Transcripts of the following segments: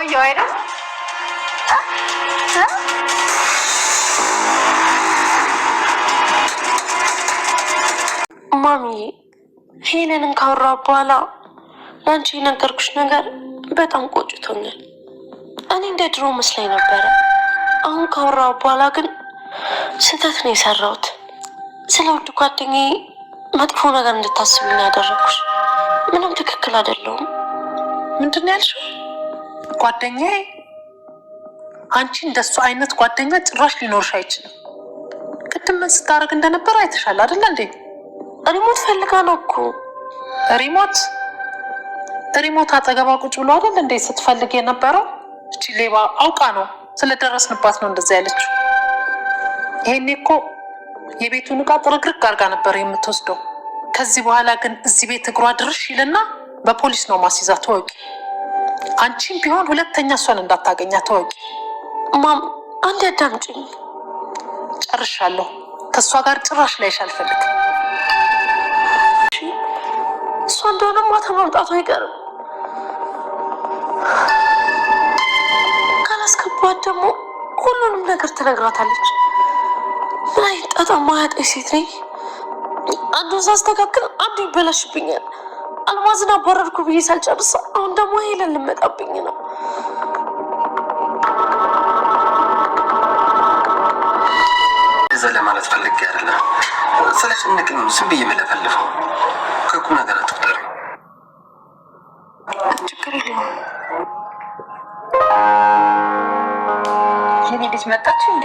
ቆየው አይደል? ማሚ ሄለንን ካወራ በኋላ ለአንቺ የነገርኩሽ ነገር በጣም ቆጭቶኛል። እኔ እንደ ድሮ መስላኝ ነበረ። አሁን ካወራ በኋላ ግን ስህተት ነው የሰራሁት። ስለ ውድ ጓደኛዬ መጥፎ ነገር እንድታስብኝ ያደረኩሽ ምንም ትክክል አይደለሁም። ምንድን ነው ያልሽው? ጓደኛዬ? አንቺ እንደሱ አይነት ጓደኛ ጭራሽ ሊኖርሽ አይችልም። ቅድም ምን ስታደርግ እንደነበረ አይተሻል አይደል እንዴ? ሪሞት ፈልጋ ነው እኮ። ሪሞት አጠገባ ቁጭ ብሎ አይደል እንዴ ስትፈልግ የነበረው? እቺ ሌባ አውቃ ነው፣ ስለደረስንባት ነው እንደዛ ያለችው። ይሄኔ እኮ የቤቱን ዕቃ ጥርግርግ አድርጋ ነበር የምትወስደው። ከዚህ በኋላ ግን እዚህ ቤት እግሯ ድርሽ ይልና በፖሊስ ነው ማስይዛ። ተወቂ። አንቺም ቢሆን ሁለተኛ እሷን እንዳታገኛ ተወቂ። ማም አንድ አዳምጪኝ። ጨርሻለሁ። ከእሷ ጋር ጭራሽ ላይሽ አልፈልግም። እሷ እንደሆነ ማታ ማምጣቱ አይቀርም። ካላስገባት ደግሞ ሁሉንም ነገር ትነግራታለች። ላይ ጣጣ ማያጠኝ ሴት ነኝ። አንዱን ሳስተካክል አንዱ ይበላሽብኛል። አልማዝን አባረርኩ ብዬ ሳልጨርስ አሁን ደግሞ ሄለን ልመጣብኝ ነው። እዛ ለማለት ፈልጌ አይደለም። ስለጨነቀኝ ዝም ብዬ መለፈልፈው። ከቁም ነገር አትቁጠሪ። ችግር የለውም። የኔ ልጅ መጣች እንዴ?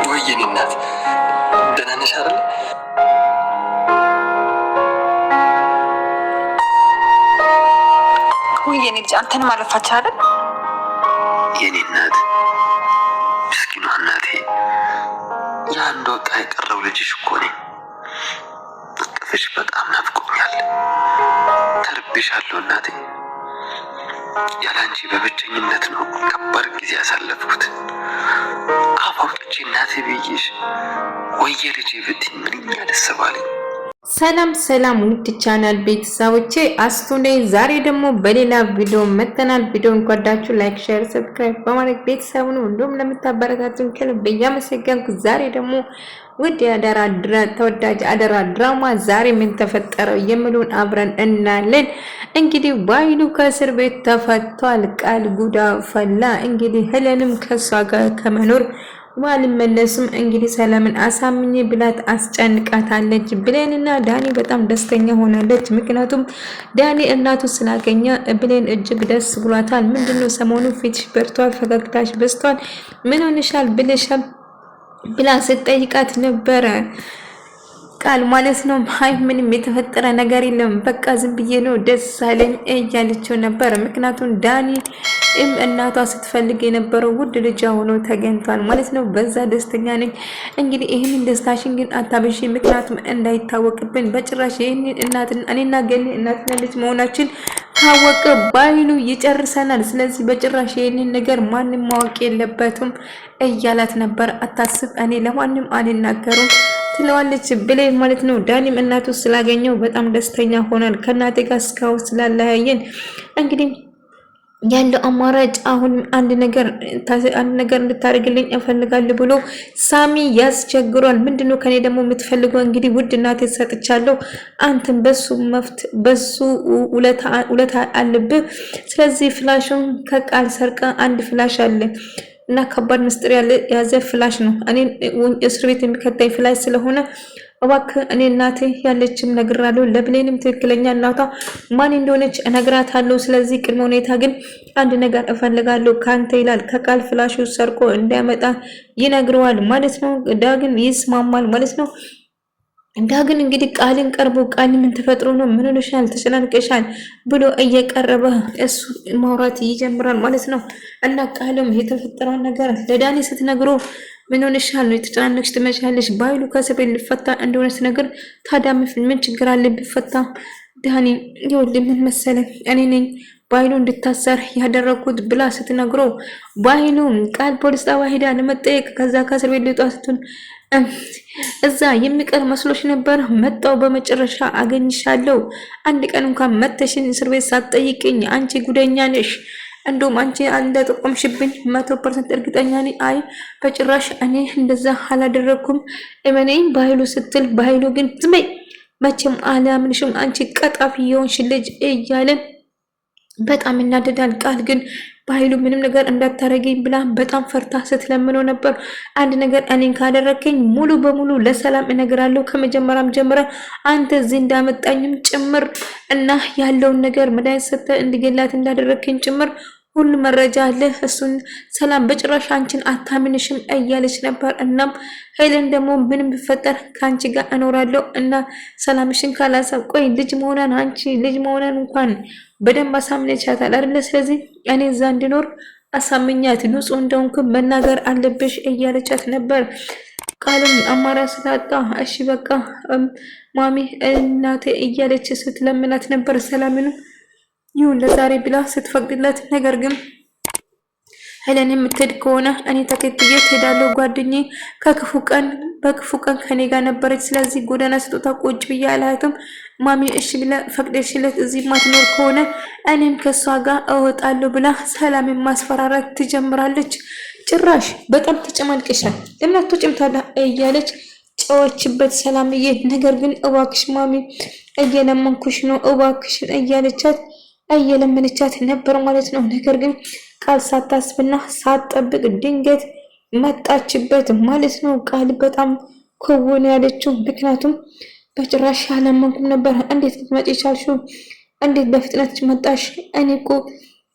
ወይ የኔ እናት ደህና ነሽ አይደል? ወይ የኔ ልጅ አንተን ማለፋች አይደል? የኔ እናት ምስኪኗ እናቴ፣ የአንድ ወጣ የቀረው ልጅሽ እኮ ነኝ። እቅፍሽ በጣም ናፍቆኛል። ተርቤሻለሁ እናቴ። ያላንቺ በብቸኝነት ነው ከባድ ጊዜ ያሳለፍኩት። አፍ አውጥቼ እናቴ ብዬሽ ወየ ልጄ ብትኝ ምንኛ ደስ ባለኝ። ሰላም ሰላም ውድ ቻናል ቤተሰቦቼ አስቱ ነኝ። ዛሬ ደግሞ በሌላ ቪዲዮ መተናል። ቪዲዮን ከወዳችሁ ላይክ፣ ሼር፣ ሰብስክራይብ በማድረግ ቤተሰቡ ነው እንዲሁም ለምታበረታቱን ከልብ እያመሰገንኩ ዛሬ ደግሞ ውድ ተወዳጅ አደራ ድራማ ዛሬ ምን ተፈጠረ የሚሉን አብረን እናያለን። እንግዲህ ባይሉ ከእስር ቤት ተፈቷል። ቃል ጉዳ ፈላ። እንግዲህ ሄለንም ከሷ ጋር ከመኖር ዋልመለስም እንግዲህ ሰላምን አሳምኜ ብላት አስጨንቃታለች። ብሌንና ዳኒ በጣም ደስተኛ ሆናለች። ምክንያቱም ዳኒ እናቱ ስላገኘ ብሌን እጅግ ደስ ብሏታል። ምንድነው ሰሞኑ ፊትሽ በርቷል፣ ፈገግታሽ በስቷል፣ ምን ሆነሻል ብለሻል ብላ ስትጠይቃት ነበረ። ቃል ማለት ነው ሃይ ምንም የተፈጠረ ነገር የለም በቃ ዝም ብዬ ነው ደስ አለኝ እያለችው ነበር። ምክንያቱም ዳኒ እናቷ ስትፈልግ የነበረው ውድ ልጅ ሆኖ ተገኝቷል ማለት ነው። በዛ ደስተኛ ነኝ። እንግዲህ ይሄንን ደስታሽን ግን አታበሺ፣ ምክንያቱም እንዳይታወቅብን በጭራሽ ይሄንን እናትና እኔና ገኒ እናትና ልጅ መሆናችን ታወቀ ባይሉ ይጨርሰናል። ስለዚህ በጭራሽ ይሄንን ነገር ማንም ማወቅ የለበትም እያላት ነበር። አታስብ፣ እኔ ለማንም አልናገሩም ትለዋለች ብሌን ማለት ነው። ዳኒም እናቱ ስላገኘው በጣም ደስተኛ ሆኗል። ከእናቴ ጋር እስካሁን ስላለያየን እንግዲህ ያለው አማራጭ አሁን አንድ ነገር እንድታደርግልኝ እፈልጋለሁ ብሎ ሳሚ ያስቸግሯል። ምንድነው ከኔ ደግሞ የምትፈልገው? እንግዲህ ውድ እናቴ ሰጥቻለሁ፣ አንተም በሱ ውለታ አለብህ። ስለዚህ ፍላሹን ከቃል ሰርቀ አንድ ፍላሽ አለ እና ከባድ ምስጢር ያዘ ፍላሽ ነው። እኔ እስር ቤት የሚከታይ ፍላሽ ስለሆነ እባክህ እኔ እናቴ ያለችን ነግራለሁ። ለብሌንም ትክክለኛ እናቷ ማን እንደሆነች እነግራታለሁ። ስለዚህ ቅድመ ሁኔታ ግን አንድ ነገር እፈልጋለሁ ካንተ ይላል። ከቃል ፍላሹ ሰርቆ እንዲያመጣ ይነግረዋል ማለት ነው። ዳግን ይስማማል ማለት ነው። ዳግን እንግዲህ ቃልን ቀርቦ ቃል ምን ተፈጥሮ ነው? ምን ሆነሻል? ተጨናንቀሻል ብሎ እየቀረበ እሱ ማውራት ይጀምራል ማለት ነው። እና ቃልም የተፈጠረው ነገር ለዳኒ ስትነግሮ ምን ሆነሻል ነው የተጨናነቅሽ ትመሻለሽ ባይሉ ከእስር ቤት ሊፈታ እንደሆነ ነገር ታዲያ ምን ችግር አለ ቢፈታ? ዳኒ ይኸውልህ ምን መሰለህ እኔ ነኝ በኃይሉ እንድታሰር ያደረኩት ብላ ስትነግረው በኃይሉ ቃል ፖሊስ ጣቢያ ሄዳ ለመጠየቅ ከዛ ከእስር ቤት ሊወጣ ስትል እዛ የሚቀር መስሎሽ ነበር? መጣው በመጨረሻ አገኝሻለሁ። አንድ ቀን እንኳን መተሽን እስር ቤት ሳትጠይቅኝ አንቺ ጉደኛ ነሽ። እንደውም አንቺ እንደጠቆምሽብኝ 100% እርግጠኛ ነኝ። አይ በጭራሽ እኔ እንደዛ አላደረኩም እመኔኝ በኃይሉ ስትል በኃይሉ ግን ዝም በይ መቼም አላምንሽም አንቺ ቀጣፊ የሆንሽ ልጅ እያለ በጣም እናደዳል። ቃል ግን በኃይሉ ምንም ነገር እንዳታረገኝ ብላ በጣም ፈርታ ስትለምነው ነበር። አንድ ነገር እኔን ካደረከኝ ሙሉ በሙሉ ለሰላም እነግራለሁ ከመጀመሪያም ጀምረ አንተ እዚህ እንዳመጣኝም ጭምር እና ያለውን ነገር መድኃኒት ሰጥተህ እንድገላት እንዳደረከኝ ጭምር ሁሉ መረጃ አለ። እሱን ሰላም በጭራሽ አንቺን አታምንሽም እያለች ነበር። እናም ሄለን ደግሞ ምንም ቢፈጠር ከአንቺ ጋር እኖራለሁ እና ሰላምሽን ካላሳብ ቆይ ልጅ መሆኗን አንቺ ልጅ መሆኗን እንኳን በደንብ አሳምነቻታል አይደለ? ስለዚህ እኔ እዛ እንድኖር አሳምኛት ንጹህ እንደሆንኩ መናገር አለብሽ እያለቻት ነበር። ቃልም አማራ ስላጣ እሺ በቃ ማሚ እናቴ እያለች ስትለምናት ነበር። ሰላምንም ይሁን ለዛሬ ብላ ስትፈቅድላት፣ ነገር ግን ሄለን የምትሄድ ከሆነ እኔ ተከትዬ ትሄዳለሁ። ጓደኛዬ በክፉ ቀን ከኔ ጋር ነበረች። ስለዚህ ጎዳና ስጦታ ቁጭ ብዬ አላያትም። ማሚ እሺ ብላ ፈቅደሽለት እዚህ ማትኖር ከሆነ እኔም ከሷ ጋር እወጣለሁ ብላ ሰላም ማስፈራራት ትጀምራለች። ጭራሽ በጣም ተጨማልቀሻል፣ ለምን አትወጪም ታዲያ እያለች ጨዋችበት ሰላምዬ። ነገር ግን እባክሽ ማሚ እየለመንኩሽ ነው እባክሽን እየለመነቻት ነበር ማለት ነው። ነገር ግን ቃል ሳታስብና ሳትጠብቅ ድንገት መጣችበት ማለት ነው። ቃል በጣም ክውን ያለችው ምክንያቱም በጭራሽ አላመንኩም ነበር። እንዴት ልትመጪ ቻልሽው? እንዴት በፍጥነት መጣሽ? እኔ እኮ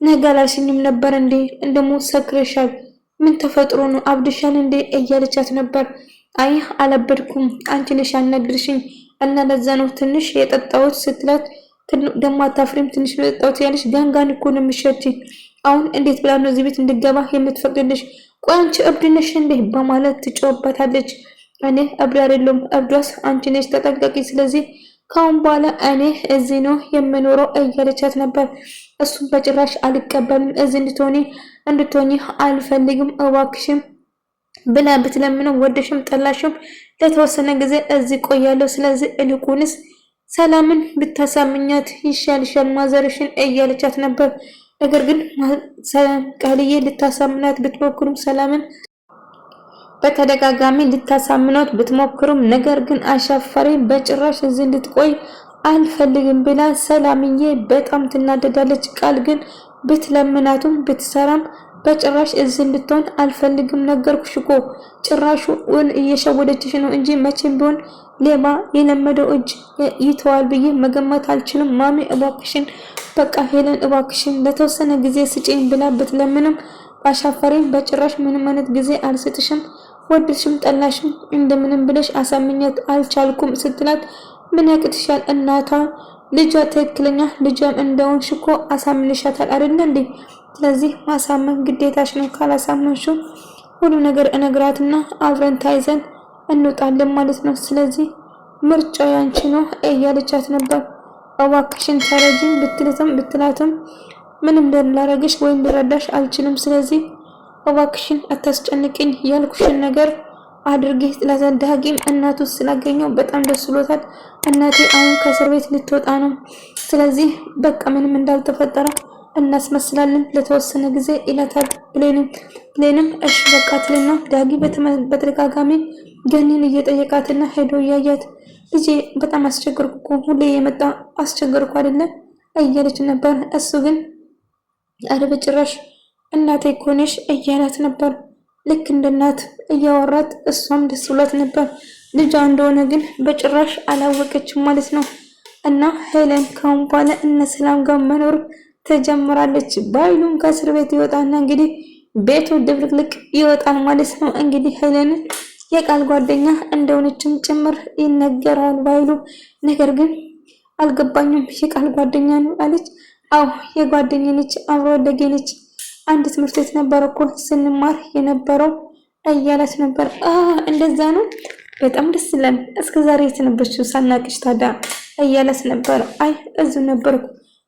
ነገ አላልሽኝም ነበር እንዴ? እንደሞ ሰክረሻል። ምን ተፈጥሮ ነው? አብድሻል እንዴ? እያለቻት ነበር። አይ አላበድኩም፣ አንቺ ነሽ ያናግርሽኝ እና ለዛ ነው ትንሽ የጠጣሁት ስትላት ደሞ አታፍሪም? ትንሽ ነው የጠጣሁት ያለሽ ጋንጋን እኮ ነው የምትሸጪ። አሁን እንዴት ብላ ነው እዚህ ቤት እንድገባ የምትፈቅድልሽ? ቆይ አንቺ እብድ ነሽ እንዴ? በማለት ትጮህበታለች። እኔ እብድ አይደለሁም፣ እብዷስ አንቺ ነሽ፣ ተጠንቀቂ። ስለዚህ ካሁን በኋላ እኔ እዚህ ነው የምኖረው እያለቻት ነበር። እሱም በጭራሽ አልቀበልም፣ እዚህ እንድትሆኚ አልፈልግም እባክሽም ብላ ብትለምነው ወደሽም ጠላሽም ለተወሰነ ጊዜ እዚህ ቆያለሁ። ስለዚህ እልቁንስ ሰላምን ብታሳምኛት ይሻልሻል ማዘርሽን እያለቻት ነበር። ነገር ግን ቃልዬ ልታሳምናት ብትሞክሩም ሰላምን በተደጋጋሚ ልታሳምናት ብትሞክሩም ነገር ግን አሻፈሬ በጭራሽ እዚህ እንድትቆይ አልፈልግም ብላ ሰላምዬ በጣም ትናደዳለች። ቃል ግን ብትለምናቱም ብትሰራም በጭራሽ እዚህ እንድትሆን አልፈልግም ነገርኩሽ እኮ ጭራሹን እየሸወደችሽ ነው እንጂ መቼም ቢሆን ሌባ የለመደው እጅ ይተዋል ብዬ መገመት አልችልም። ማሚ እባክሽን በቃ ሄለን እባክሽን ለተወሰነ ጊዜ ስጪኝ ብላ ብትለምንም አሻፈሬን በጭራሽ ምንም አይነት ጊዜ አልሰጥሽም፣ ወድሽም ጠላሽም እንደምንም ብለሽ አሳምኛት አልቻልኩም ስትላት ምን ያቅትሻል እናቷ ልጇ ትክክለኛ ልጇም እንደሆንሽ እኮ አሳምንሻታል አይደል እንዴ? ስለዚህ ማሳመን ግዴታሽ ነው። ካላሳመንሽው ሁሉ ነገር እነግራትና አብረን ታይዘን እንወጣለን ማለት ነው። ስለዚህ ምርጫው ያንቺ ነው እያለቻት ነበር። እባክሽን ተረጂኝ ብትላትም ምንም እንዳላረግሽ ወይም ልረዳሽ አልችልም። ስለዚህ እባክሽን አታስጨንቅኝ፣ ያልኩሽን ነገር አድርጌ ስለዘዳጊም እናቱ ስላገኘው በጣም ደስ ብሎታል። እናቴ አሁን ከእስር ቤት ልትወጣ ነው። ስለዚህ በቃ ምንም እንዳልተፈጠረ እናስመስላለን ለተወሰነ ጊዜ ይላታል። ብሌንም እሺ በቃ ትልና ዳጊ በተደጋጋሚ ገኒን እየጠየቃትና ሄዶ እያያት ልጄ በጣም አስቸገርኩ፣ ሁሌ የመጣ አስቸገርኩ አይደለ እያለች ነበር። እሱ ግን አረ በጭራሽ እናቴ እኮ ነሽ እያላት ነበር። ልክ እንደ እናት እያወራት እሷም ደስ ብሏት ነበር። ልጇ እንደሆነ ግን በጭራሽ አላወቀችም ማለት ነው። እና ሄለን ካሁን በኋላ እነ ሰላም ጋር መኖር ተጀምራለች። ባይሉም ከእስር ቤት ይወጣና እንግዲህ ቤቱ ድብልቅልቅ ይወጣል ማለት ነው። እንግዲህ ሄለን የቃል ጓደኛ እንደሆነችም ጭምር ይነገራል ባይሉ። ነገር ግን አልገባኝም የቃል ጓደኛ ነው አለች። አዎ የጓደኛ ነች፣ አብሮ አደጌ ነች። አንድ ትምህርት ቤት ነበር እኮ ስንማር የነበረው እያለች ነበር። እንደዛ ነው፣ በጣም ደስ ይላል። እስከዛሬ የት ነበርሽ ሳናቅሽ ታዲያ እያለች ነበር። አይ እዚሁ ነበርኩ፣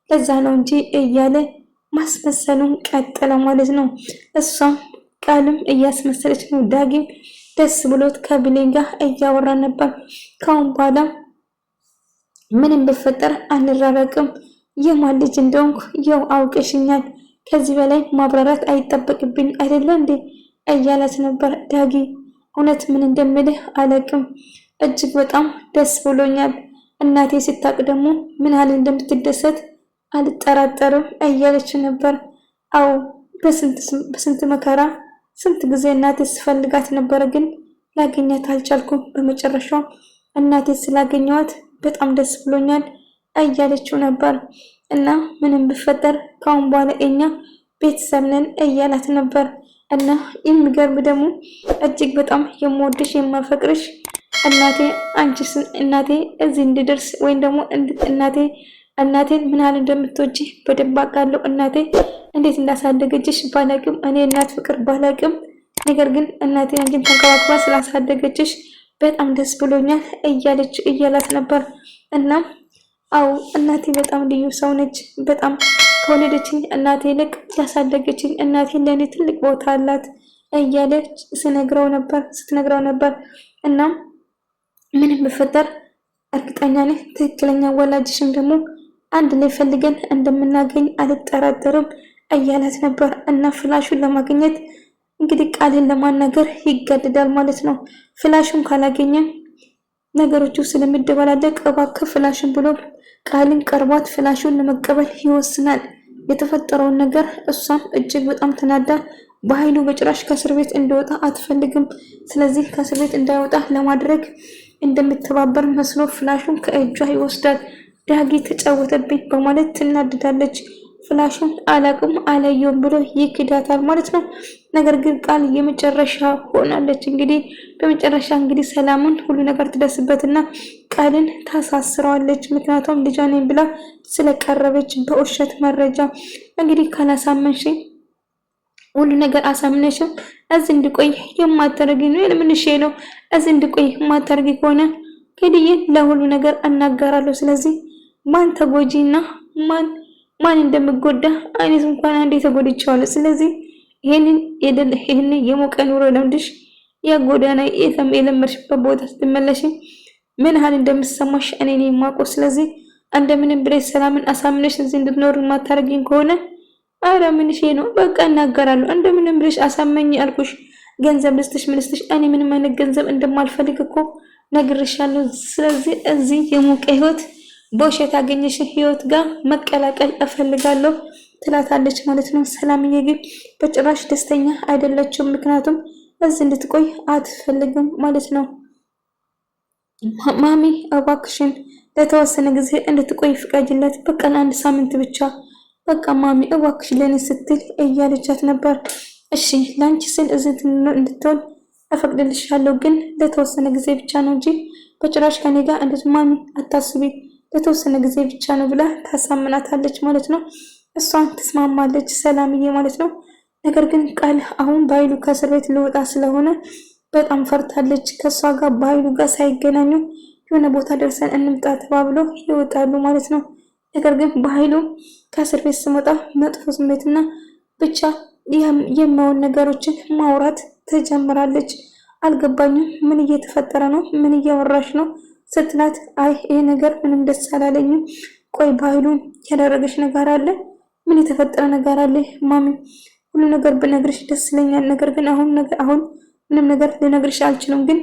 ለዛ ነው እንጂ እያለ ማስመሰሉን ቀጠለ ማለት ነው። እሷም ቃልም እያስመሰለች ነው። ዳጊም ደስ ብሎት ከብሌን ጋር እያወራ ነበር። ካሁን በኋላ ምንም ቢፈጠር አንራረቅም፣ የማን ልጅ እንደሆንኩ ያው አውቀሽኛል፣ ከዚህ በላይ ማብራራት አይጠበቅብኝ አይደለ እንዴ እያላት ነበር። ዳጊ እውነት ምን እንደምልህ አላቅም፣ እጅግ በጣም ደስ ብሎኛል። እናቴ ስታቅ ደግሞ ምን ያህል እንደምትደሰት አልጠራጠርም እያለች ነበር። አዎ በስንት መከራ ስንት ጊዜ እናቴ ስፈልጋት ነበረ፣ ግን ላገኛት አልቻልኩም። በመጨረሻው እናቴ ስላገኘዋት በጣም ደስ ብሎኛል እያለችው ነበር። እና ምንም ቢፈጠር ካሁን በኋላ እኛ ቤተሰብ ነን እያላት ነበር። እና የሚገርም ደግሞ እጅግ በጣም የምወድሽ የማፈቅርሽ እናቴ አንቺስ እናቴ እዚህ እንድደርስ ወይም ደግሞ እናቴን ምን ያህል እንደምትወጂ በደንብ አውቃለሁ። እናቴ እንዴት እንዳሳደገችሽ ባላቅም፣ እኔ እናት ፍቅር ባላቅም፣ ነገር ግን እናቴ አንቺን ተንከባክባ ስላሳደገችሽ በጣም ደስ ብሎኛል እያላት ነበር። እና አዎ እናቴ በጣም ልዩ ሰው ነች። በጣም ከወለደችኝ እናቴ ይልቅ ያሳደገችኝ እናቴ ለእኔ ትልቅ ቦታ አላት እያለች ስትነግረው ነበር። እና ምንም ቢፈጠር እርግጠኛ ነኝ ትክክለኛ ወላጅሽም ደግሞ አንድ ላይ ፈልገን እንደምናገኝ አልጠራጠርም እያላት ነበር። እና ፍላሹን ለማግኘት እንግዲህ ቃልን ለማናገር ይገደዳል ማለት ነው። ፍላሹን ካላገኘ ነገሮቹ ስለሚደበላለቅ እባክህ ፍላሹን ብሎ ቃልን ቀርቧት ፍላሹን ለመቀበል ይወስናል። የተፈጠረውን ነገር እሷም እጅግ በጣም ተናዳ በኃይሉ በጭራሽ ከእስር ቤት እንዲወጣ አትፈልግም። ስለዚህ ከእስር ቤት እንዳይወጣ ለማድረግ እንደምትተባበር መስሎ ፍላሹን ከእጇ ይወስዳል። ዳጊ ተጫወተብኝ በማለት ትናደዳለች። ፍላሹን አላቅም አላየውም ብሎ ይክዳታል ማለት ነው። ነገር ግን ቃል የመጨረሻ ሆናለች። እንግዲህ በመጨረሻ እንግዲህ ሰላምን ሁሉ ነገር ትደርስበትና ቃልን ታሳስረዋለች። ምክንያቱም ልጇ ነኝ ብላ ስለቀረበች በውሸት መረጃ። እንግዲህ ካላሳመንሽኝ ሁሉ ነገር አሳምነሽም እዚህ እንድቆይ የማታረጊ ነው የምንሽ ነው። እዚህ እንድቆይ የማታረጊ ከሆነ ከዲዬ ለሁሉ ነገር እናገራለሁ። ስለዚህ ማን ተጎጂና ማን እንደምጎዳ አይነት እንኳን አንዴ ተጎድቻለሁ። ስለዚህ ይሄንን የሞቀ ኑሮ ለምድሽ የጎዳና የለመድሽበት ቦታ ስትመለሽ ምን ያህል እንደምሰማሽ እኔ ነኝ የማውቀው። ስለዚህ እንደምንም ብለሽ ሰላምን አሳምነሽ እዚህ እንድትኖር ማታረጊኝ ከሆነ አረ ምንሽ ነው በቃ እናገራለሁ። እንደምንም ብለሽ አሳመኝ አልኩሽ። ገንዘብ ልስጥሽ ምን ልስጥሽ? እኔ ምንም አይነት ገንዘብ እንደማልፈልግ እኮ ነግሬሻለሁ። ስለዚህ እዚህ የሞቀ ህይወት በውሸት ያገኘሽ ህይወት ጋር መቀላቀል እፈልጋለሁ ትላታለች ማለት ነው። ሰላምዬ ግን በጭራሽ ደስተኛ አይደለችም። ምክንያቱም እዚህ እንድትቆይ አትፈልግም ማለት ነው። ማሚ እባክሽን ለተወሰነ ጊዜ እንድትቆይ ፍቃጅለት፣ በቃ ለአንድ ሳምንት ብቻ በቃ ማሚ እባክሽ ለኔ ስትል እያለቻት ነበር። እሺ ላንቺ ስል እዚህ እንድትሆን እፈቅድልሻለሁ፣ ግን ለተወሰነ ጊዜ ብቻ ነው እንጂ በጭራሽ ከኔ ጋር ማሚ አታስቢ፣ ለተወሰነ ጊዜ ብቻ ነው ብላ ታሳምናታለች ማለት ነው። እሷን ትስማማለች ሰላምዬ ማለት ነው። ነገር ግን ቃል አሁን በኃይሉ ከእስር ቤት ሊወጣ ስለሆነ በጣም ፈርታለች። ከእሷ ጋር በኃይሉ ጋር ሳይገናኙ የሆነ ቦታ ደርሰን እንምጣ ተባብሎ ይወጣሉ ማለት ነው። ነገር ግን በኃይሉ ከእስር ቤት ስመጣ መጥፎ ስሜትና ብቻ የማይሆን ነገሮችን ማውራት ትጀምራለች። አልገባኝም፣ ምን እየተፈጠረ ነው? ምን እያወራሽ ነው ስትላት፣ አይ ይሄ ነገር ምንም ደስ አላለኝም። ቆይ በኃይሉ ያደረገች ነገር አለ? ምን የተፈጠረ ነገር አለ ማሚ? ሁሉ ነገር ብነግርሽ ደስ ይለኛል። ነገር ግን አሁን ምንም ነገር ልነግርሽ አልችልም። ግን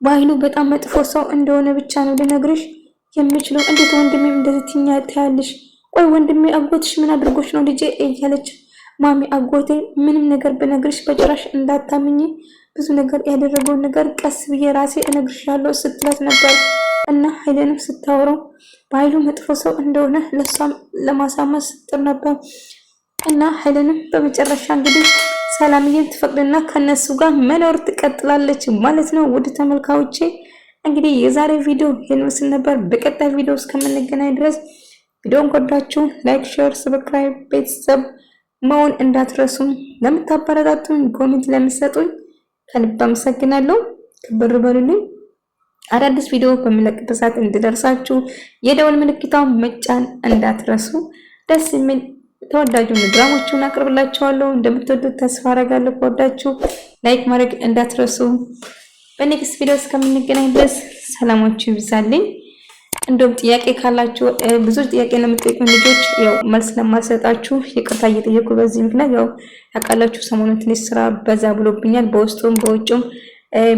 በኃይሉ በጣም መጥፎ ሰው እንደሆነ ብቻ ነው ልነግርሽ የምችለው። እንዴት ወንድሜ እንደዚህ ትያለሽ? ቆይ ወንድሜ አጎትሽ ምን አድርጎሽ ነው ልጄ እያለች ማሚ አጎቴ ምንም ነገር ብነግርሽ በጭራሽ እንዳታምኝ፣ ብዙ ነገር ያደረገውን ነገር ቀስ ብዬ ራሴ እነግርሻለሁ ስትላት ነበር። እና ኃይልንም ስታወራው በኃይሉ መጥፎ ሰው እንደሆነ ለሷም ለማሳመን ስትጥር ነበር። እና ኃይልንም በመጨረሻ እንግዲህ ሰላምዬን ትፈቅድና ከነሱ ጋር መኖር ትቀጥላለች ማለት ነው። ውድ ተመልካዮቼ እንግዲህ የዛሬ ቪዲዮ ይህን ምስል ነበር። በቀጣይ ቪዲዮ እስከምንገናኝ ድረስ ቪዲዮን ከወዳችሁ ላይክ፣ ሼር፣ ሰብስክራይብ ቤተሰብ መሆን እንዳትረሱ። ለምታበረታቱኝ ኮሜንት ለምትሰጡኝ ከልብ አመሰግናለሁ። ክብር በሉልኝ። አዳዲስ ቪዲዮ በሚለቅበት ሰዓት እንዲደርሳችሁ የደወል ምልክቷን መጫን እንዳትረሱ። ደስ የሚል ተወዳጁ ድራማዎችን አቅርብላችኋለሁ። እንደምትወዱት ተስፋ አደርጋለሁ። ከወዳችሁ ላይክ ማድረግ እንዳትረሱ። በኔክስት ቪዲዮ እስከምንገናኝ ድረስ ሰላማችሁ ይብዛልኝ። እንደውም ጥያቄ ካላችሁ ብዙ ጥያቄ ለምትጠይቁ ልጆች ያው መልስ ለማሰጣችሁ ይቅርታ እየጠየቁ በዚህ ምክንያት ያው ታውቃላችሁ ሰሞኑን ትንሽ ስራ በዛ ብሎብኛል። በውስጡም በውጭም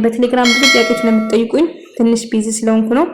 በቴሌግራም ብዙ ጥያቄዎች ለምትጠይቁኝ ትንሽ ቢዚ ስለሆንኩ ነው።